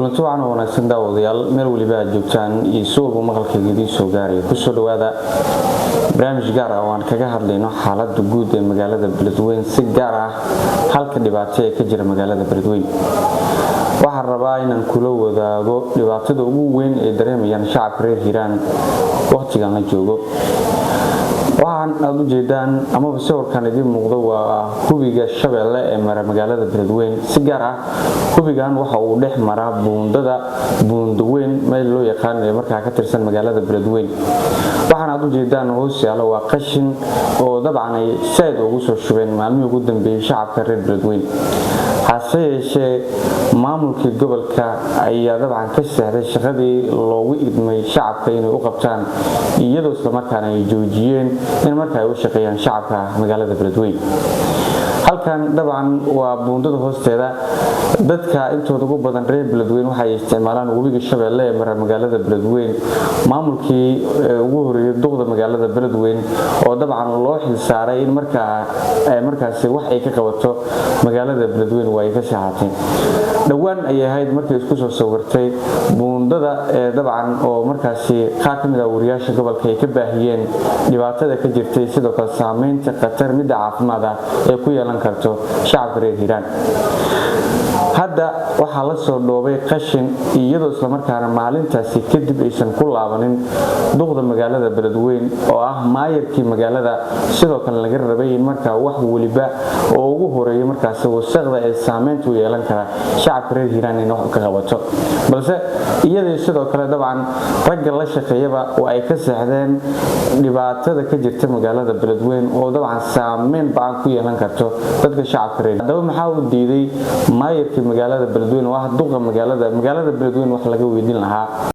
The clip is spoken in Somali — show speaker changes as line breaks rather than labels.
Tuucan wanaagsan daawadayaal meel waliba aad joogtaan iyo suuqa maqalkeedii soo gaaray ku soo dhawaada barnaamij gaar ah oo aan kaga hadlayno xaaladda guud ee magaalada Beledweyne si gaar ah halka dhibaato ay ka jira magaalada Beledweyne waxaan rabaa inaan kula wadaago dhibaatada ugu weyn ee dareemayaan shacabka reer Hiiraan waqtigan la joogo waxaan aad u jeedaan ama sawirkan idin muuqdo waa hubiga Shabeelle ee mara magaalada Beledweyne si gaar ah hubigan waxa uu dhex maraa buundaweyn meel loo yaqaan ee markaa ka tirsan magaalada Beledweyne waxaan aad u jeedaan hoos yaalo waa qashin oo dabcan ay sayd ugu soo shubeen maalmihii ugu dambeeyay shacabka reer Beledweyne hase yeeshee maamulkii gobolka ayaa dabcan ka saaray shaqadii loogu idmay shacabka inay u qabtaan iyadoo isla markaana ay joojiyeen in markaa ay u shaqeeyaan shacabka magaalada Beledweyne halkan dabcan waa buundada hoosteeda dadka intooda ugu badan reer Beledweyne waxay isticmaalaan webiga Shabeelle ee mara magaalada Beledweyne maamulkii ugu horeeyay duqda magaalada Beledweyne oo dabcan loo xil saaray in markaasi wax ay ka qabato magaalada Beledweyne way ka shaqaatay dhawaan ay ahayd markii isku soo sawirtay buundada dabcan oo markaasi qaar kamid ah wariyaasha gobolka ay ka baahiyeen dhibaatada ka jirtay sidoo kale saameynta khatar mid caafimaad ah ee ku yeelan karto shacabka reer Hiiraan hadda waxa la soo dhoobay qashin iyadoo isla markaana maalintaasi kadib aysan ku laabanin duqda magaalada Beledweyne oo ah maayirkii magaalada sidoo kale laga rabay in markaa wax waliba oo ugu horeeyay markaas wasaqda ee saameynta u yeelan kara shacabka reer Hiiraan in wax ka qabato balse iyadoo sidoo kale dabcan ragga la shaqeeyaba oo ay ka saxdeen dhibaatada ka jirta magaalada Beledweyne oo dabcan saameyn baan ku yeelan karto dadka shacabka reer hadaba maxaa uu diiday maayirkii magaalada Beledweyne waa duqa magaalada Beledweyne wax laga weydiin lahaa